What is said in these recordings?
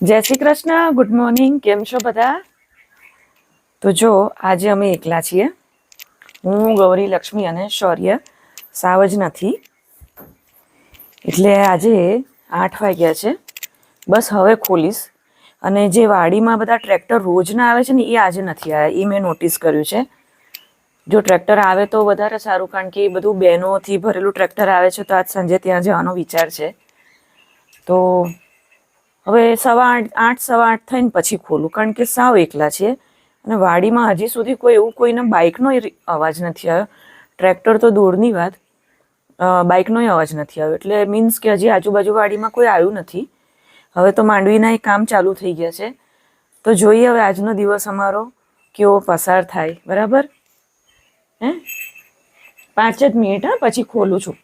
જય Shri Krishna. Good morning. કેમ છો બધા? તો જો આજે અમે એકલા છીએ. હું, ગૌરી, લક્ષ્મી અને શૌર્ય સાવ જ નથી. એટલે આજે 8 વાગ્યા છે. બસ હવે ખોલીશ. અને જે વાડીમાં બધા ટ્રેક્ટર રોજના આવે છે ને, એ આજે નથી આવ્યા. એ મેં નોટિસ કર્યું છે. જો ટ્રેક્ટર આવે તો વધારે સારું, કારણ કે એ બધું બહેનોથી ભરેલું ટ્રેક્ટર આવે છે, તો આજ સાંજે ત્યાં જવાનો વિચાર છે. તો હવે 8:30 થઈને પછી ખોલું, કારણ કે સાવ એકલા છે. અને વાડીમાં હજી સુધી કોઈના બાઇકનો અવાજ નથી આવ્યો. ટ્રેક્ટર તો દૂરની વાત, બાઇકનો અવાજ નથી આવ્યો. એટલે મીન્સ કે હજી આજુબાજુ વાડીમાં કોઈ આવ્યું નથી. હવે તો માંડવીના એ કામ ચાલુ થઈ ગયા છે. તો જોઈએ હવે આજનો દિવસ અમારો કેવો પસાર થાય. બરાબર? 5 જ મિનિટ, પછી ખોલું છું.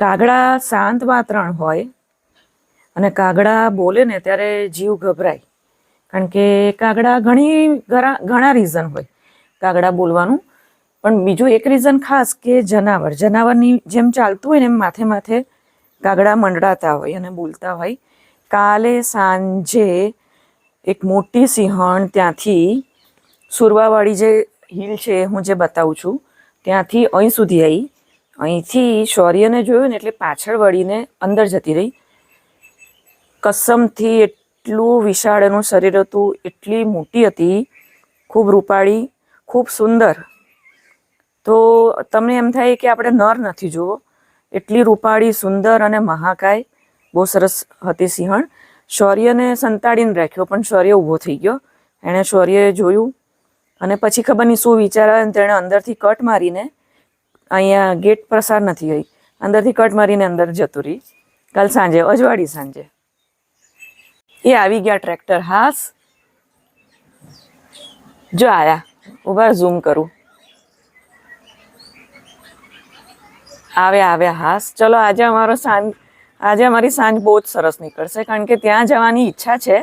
કાગડા શાંત વાતાવરણ હોય અને કાગડા બોલે ને ત્યારે જીવ ગભરાય. કારણ કે કાગડા ઘણા રીઝન હોય કાગડા બોલવાનું. પણ બીજું એક રીઝન ખાસ કે જનાવરની જેમ ચાલતું હોય ને એમ માથે માથે કાગડા મંડળાતા હોય અને બોલતા હોય. કાલે સાંજે એક મોટી સિંહણ ત્યાંથી સુરવાવાળી જે હિલ છે, હું જે બતાવું છું, ત્યાંથી અહીં સુધી આવી. અહીંથી શૌર્યને જોયું ને એટલે પાછળ વળીને અંદર જતી રહી. કસમથી એટલું વિશાળ એનું શરીર હતું, એટલી મોટી હતી, ખૂબ રૂપાળી, ખૂબ સુંદર. તો તમને એમ થાય કે આપણે નર નથી જોવો, એટલી રૂપાળી, સુંદર અને મહાકાય. બહુ સરસ હતી સિંહણ. શૌર્યને સંતાડીને રાખ્યો, પણ શૌર્ય ઊભો થઈ ગયો. એણે શૌર્યએ જોયું અને પછી ખબર નહીં શું વિચાર આવે, તેણે અંદરથી કટ મારીને, અહીંયા ગેટ પસાર નથી ગઈ, અંદરથી કટ મારીને અંદર જતું રહી. કાલ સાંજે, અજવાળી સાંજે એ આવી ગયા ટ્રેક્ટર. હાસ જો આયા, ઉભા ઝૂમ કરું. આવ્યા. હાસ. ચલો આજે અમારી સાંજ બહુ જ સરસ નીકળશે, કારણ કે ત્યાં જવાની ઈચ્છા છે.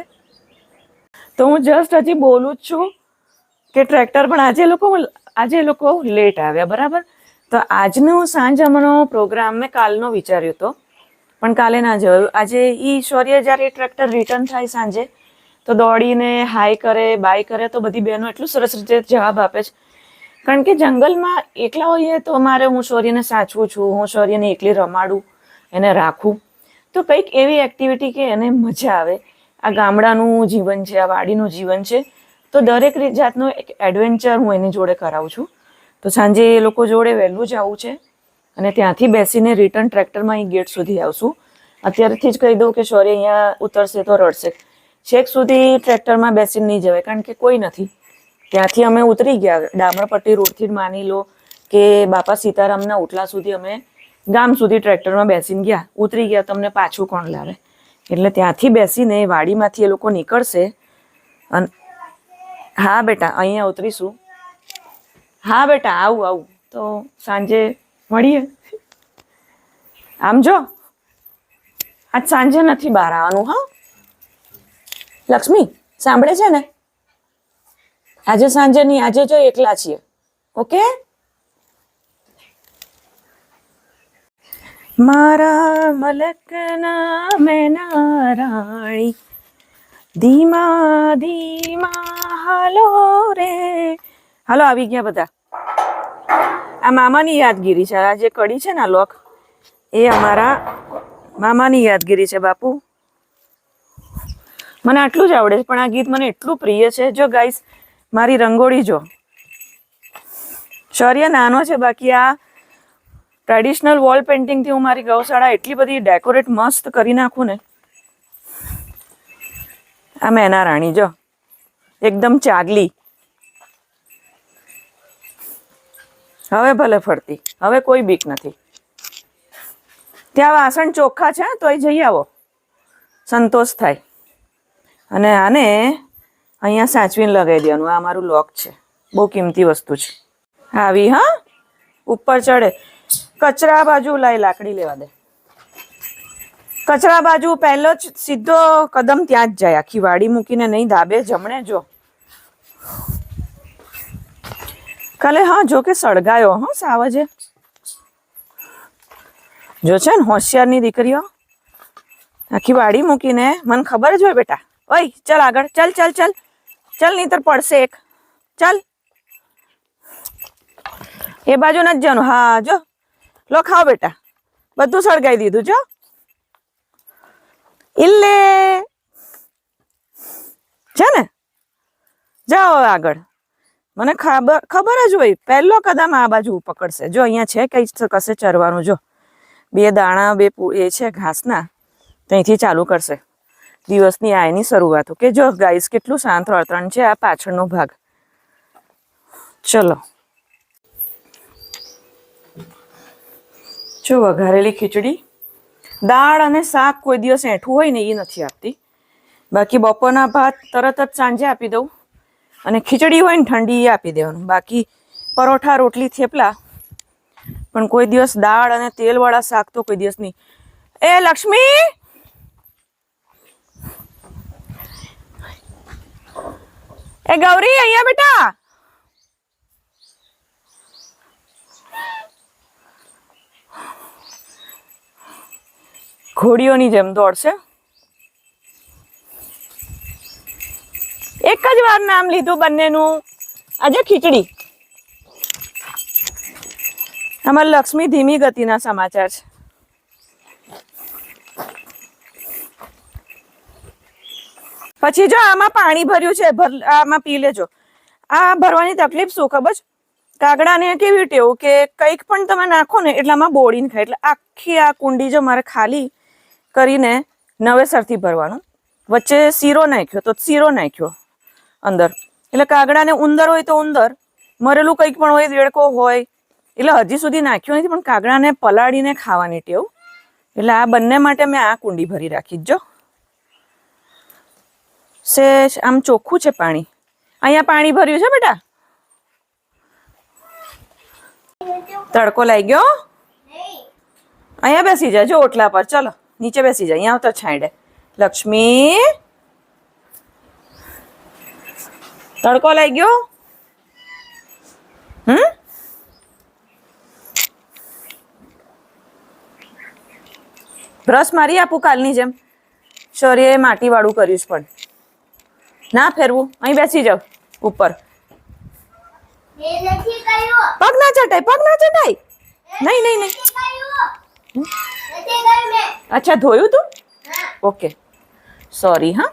તો હું જસ્ટ હજી બોલું જ છું કે ટ્રેક્ટર પણ આજે એ લોકો લેટ આવ્યા. બરાબર? તો આજનો સાંજ અમારો પ્રોગ્રામ મેં કાલનો વિચાર્યો હતો, પણ કાલે ના જવાયું. આજે શૌર્ય જ્યારે ટ્રેક્ટર રિટર્ન થાય સાંજે, તો દોડીને હાય કરે, બાય કરે, તો બધી બહેનો એટલું સરસ રીતે જવાબ આપે છે. કારણ કે જંગલમાં એકલા હોઈએ તો હું શૌર્યને સાચવું છું, હું શૌર્યને એકલી રમાડું, એને રાખું. તો કંઈક એવી એક્ટિવિટી કે એને મજા આવે. આ ગામડાનું જીવન છે, આ વાડીનું જીવન છે, તો દરેક જાતનું એક એડવેન્ચર હું એની જોડે કરાવું છું. તો સાંજે એ લોકો જોડે વહેલું જ આવવું છે અને ત્યાંથી બેસીને રિટર્ન ટ્રેક્ટરમાં અહીં ગેટ સુધી આવશું. અત્યારથી જ કહી દઉં કે શૌર્ય અહીંયા ઉતરશે તો રડશે. છેક સુધી ટ્રેક્ટરમાં બેસીને નહીં જવાય, કારણ કે કોઈ નથી. ત્યાંથી અમે ઉતરી ગયા ડામરપટ્ટી રોડથી, માની લો કે બાપા સીતારામના ઓટલા સુધી અમે ગામ સુધી ટ્રેક્ટરમાં બેસીને ગયા, ઉતરી ગયા. તમને પાછું કોણ લાવે? એટલે ત્યાંથી બેસીને વાડીમાંથી એ લોકો નીકળશે. અને હા બેટા, અહીંયા ઉતરીશું. હા બેટા, આવું. તો સાંજે મળીએ. આમ જો, આજ સાંજે નથી બહાર આવવાનું. હા લક્ષ્મી, સાંભળે છે ને? આજે સાંજે નહીં, આજે જો એકલા છીએ. ઓકે? મારા મલકના મેના રાણી, ધીમા ધીમા હાલો રે. હાલો, આવી ગયા બધા. આ મામાની યાદગીરી છે. આ જે કડી છે ને, લોક, એ અમારા મામાની યાદગીરી છે. બાપુ, મને આટલું જ આવડે છે, પણ આ ગીત મને એટલું પ્રિય છે. જો ગાઈસ, મારી રંગોળી જો. શૌર્ય નાનો છે, બાકી આ ટ્રેડિશનલ વોલ પેઇન્ટિંગથી હું મારી ગૌશાળા એટલી બધી ડેકોરેટ મસ્ત કરી નાખું ને. આ મેના રાણી જો, એકદમ ચાગલી. હવે ભલે ફરતી, હવે કોઈ બીક નથી. ત્યાં વાસણ ચોખ્ખા છે, તો એ જઈ આવો, સંતોષ થાય. અને આને અહીંયા સાચવીને લગાવી દેવાનું. આ અમારું લોક છે, બહુ કિંમતી વસ્તુ છે. આવી. હા, ઉપર ચડે. કચરા બાજુ લાકડી લેવા દે. કચરા બાજુ પહેલો જ સીધો કદમ ત્યાં જ જાય. આખી વાડી મૂકીને નહીં, ધાબે જમણે જો. કાલે જો કે સળગાયો સાવજે. જો છે ને હોશિયારની દીકરીઓ, આખી વાડી મૂકીને મને ખબર જ હોય બેટા. ઓય ચાલ આગળ, ચાલ ચાલ ચાલ ચાલ, નહીંતર પડશે એક. ચાલ એ બાજુ નથી જવાનું. હા જો લો ખાઓ બેટા, બધું સળગાઈ દીધું જો. ઇલ્લે છે ને, જાઓ આગળ. મને ખબર જ હોય પહેલો કદમ આ બાજુ પકડશે. જો અહીંયા છે કઈ કશે ચરવાનું. જો 2 દાણા 2 એ છે ઘાસના, ત્યાંથી ચાલુ કરશે દિવસની આયની શરૂઆત. કે જો ગાઈસ કેટલું શાંત વર્તન છે આ પાછળનો ભાગ. ચલો જો વઘારેલી ખીચડી, દાળ અને શાક કોઈ દિવસ એઠું હોય ને એ નથી આપતી. બાકી બપોરના ભાત તરત જ સાંજે આપી દઉં, અને ખીચડી હોય ને ઠંડી એ આપી દેવાનું. બાકી પરોઠા રોટલી થેપલા, પણ કોઈ દિવસ દાળ અને તેલવાળા શાક તો કોઈ દિવસ નહીં. એ લક્ષ્મી, એ ગૌરી અહીંયા બેટા. ઘોડીઓની જેમ દોડશે. એક જ વાર નામ લીધું બંનેનું. આજે ખીચડી. અમારી લક્ષ્મી ધીમી ગતિના સમાચાર છે. પછી જો આમાં પાણી ભર્યું છે, આમાં પી લેજો. આ ભરવાની તકલીફ શું ખબર છે? કાગડાને કેવી ટેવું કે કંઈક પણ તમે નાખો ને એટલે આમાં બોળીને ખાય. એટલે આખી આ કુંડી જો મારે ખાલી કરીને નવેસરથી ભરવાનું. વચ્ચે શીરો નાખ્યો તો શીરો નાખ્યો અંદર. એટલે કાગડાને ઉંદર હોય તો ઉંદર, મરેલું કંઈક પણ હોય, દેડકો હોય, એટલે હજી સુધી નાખ્યું નથી. પણ કાગડાને પલાળીને ખાવાની ટેવ. એટલે આ બંને માટે મેં આ કુંડી ભરી રાખી. જો સેજ આમ ચોખ્ખું છે પાણી. અહીંયા પાણી ભર્યું છે બેટા. તડકો લાગી ગયો. અહીંયા બેસી જા જો ઓટલા પર. ચલો નીચે બેસી જા. અહીંયા આવતા છાંયડે. લક્ષ્મી, તડકો લાગી ગયો. બ્રશ મારી આપું કાલની જેમ. શરીરે માટી વાળું કર્યું છે પણ ના ફેરવું. અહીં બેસી જાવ ઉપર. પગ ના ચટાય, પગ ના ચટાય. નહીં નહીં નહીં. અચ્છા ધોયું તું? Okay sorry. હા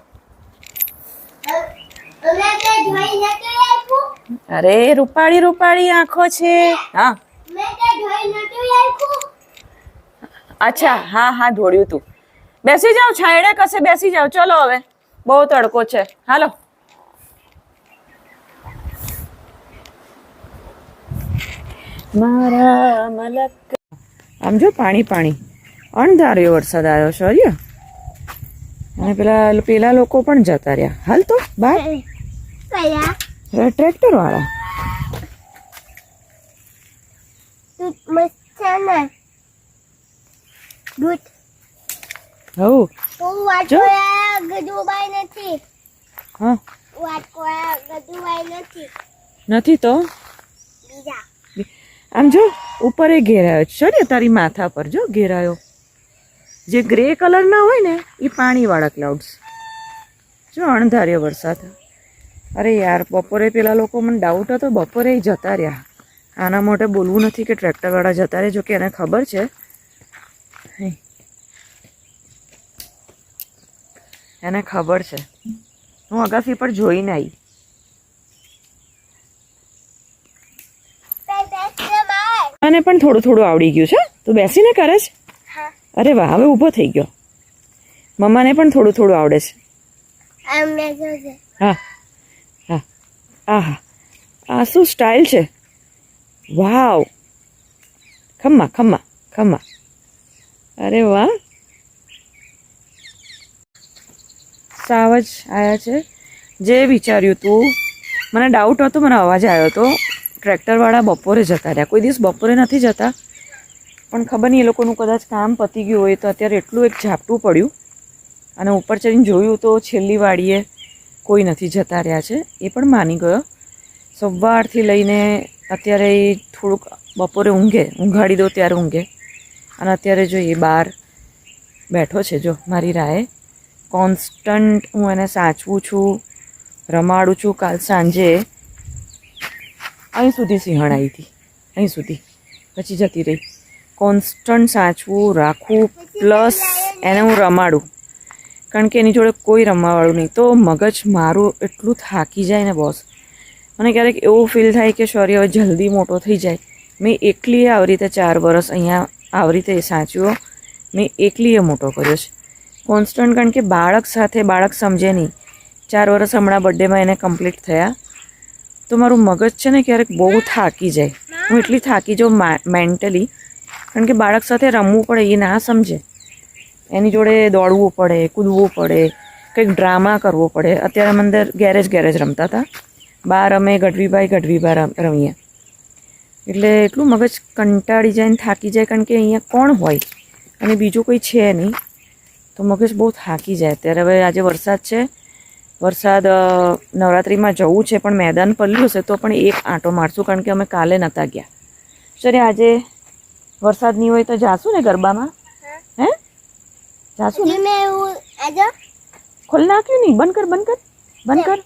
અરે રૂપાળી રૂપાળી આંખો છે. હા અચ્છા હા હા ધોળ્યું તું. બેસી જાઓ છાંયડે કશે બેસી જાઓ. ચલો હવે બહુ તડકો છે. હાલો મારા મલક. આમ જો પાણી પાણી અણધાર્યો વરસાદ આવ્યો છે. અને પેલા લોકો પણ જતા રહ્યા. હાલ તો બાર ટ્રેક્ટર વાળા. નથી તો આમ જો ઉપર એ ઘેરાયો છે તારી માથા પર. જો ઘેરાયો જે ગ્રે કલર ના હોય ને એ પાણી વાળા ક્લાઉડ્સ. જો અણધાર્યો વરસાદ. અરે યાર બપોરે પેલા લોકો મને ડાઉટ હતો, બપોરે જતા રહ્યા. આના માટે બોલવું નથી કે ટ્રેક્ટર વાળા જતા રહે. જો કે એને ખબર છે, એને ખબર છે. હું અગાસી પર જોઈને આવી. અને પણ થોડું થોડું આવડી ગયું છે. તું બેસીને કરે છે? અરે વાહ, હવે ઊભો થઈ ગયો. મમ્માને પણ થોડું થોડું આવડે છે. હા હા આહા, આ શું સ્ટાઇલ છે. વાવ, ખમ્મા ખમ્મા ખમ્મા. અરે વાહ, સાવ જ આવ્યા છે. જે વિચાર્યું તું, મને ડાઉટ હતો, મને અવાજ આવ્યો હતો. ટ્રેક્ટરવાળા બપોરે જતા રહ્યા. કોઈ દિવસ બપોરે નથી જતા, પણ ખબર નહીં એ લોકોનું કદાચ કામ પતી ગયું હોય. તો અત્યારે એટલું એક ઝાપટું પડ્યું અને ઉપર ચડીને જોયું તો છેલ્લી વાડીએ કોઈ નથી, જતા રહ્યા છે. એ પણ માની ગયો. સવારથી લઈને અત્યારે થોડુંક બપોરે ઊંઘાડી દો ત્યારે ઊંઘે. અને અત્યારે જોઈએ 12 બેઠો છે જો મારી રાહે. કોન્સ્ટન્ટ હું એને સાચવું છું, રમાડું છું. કાલ સાંજે અહીં સુધી સિંહણ આવી હતી, અહીં સુધી, પછી જતી રહી. કોન્સ્ટન્ટ સાચવું, રાખવું, પ્લસ એને હું રમાડું, કારણ કે એની જોડે કોઈ રમવાવાળું નહીં. તો મગજ મારું એટલું થાકી જાય ને બોસ. મને ક્યારેક એવું ફીલ થાય કે શૌર્ય હવે જલ્દી મોટો થઈ જાય. મેં એકલીએ આવી રીતે 4 વર્ષ અહીંયા આવી રીતે સાચવ્યો, મેં એકલીએ મોટો કર્યો છે કોન્સ્ટન્ટ. કારણ કે બાળક સાથે બાળક સમજે નહીં. 4 વર્ષ હમણાં બર્થડેમાં એને કમ્પ્લીટ થયા, તો મારું મગજ છે ને ક્યારેક બહુ થાકી જાય. હું એટલી થાકી જાઉં મેન્ટલી, કારણ કે બાળક સાથે રમવું પડે, એ ના સમજે. એની જોડે દોડવું પડે, કૂદવું પડે, કંઈક ડ્રામા કરવો પડે. અત્યારે અમે અંદર ગેરેજ રમતા હતા, બહાર અમે ગઢવીબા રમીએ. એટલે એટલું મગજ કંટાળી જાય ને થાકી જાય, કારણ કે અહીંયા કોણ હોય અને બીજું કોઈ છે નહીં, તો મગજ બહુ થાકી જાય. અત્યારે હવે આજે વરસાદ છે, વરસાદ નવરાત્રિમાં જવું છે, પણ મેદાન પલ્યું છે તો પણ એક આંટો મારશું, કારણ કે અમે કાલે નહોતા ગયા. સરે આજે વરસાદ નહીં હોય તો જાશું ને ગરબામાં? હે જાશું ને? ખોલ નાખ્યું નહીં, બંધ કર.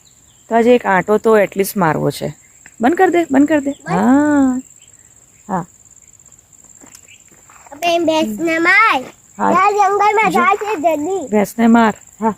તો આજે એક આંટો તો એટલીસ્ટ મારવો છે. બંધ કર દે. હા હા ભેંસને માર. હા, ભેંસને માર. હા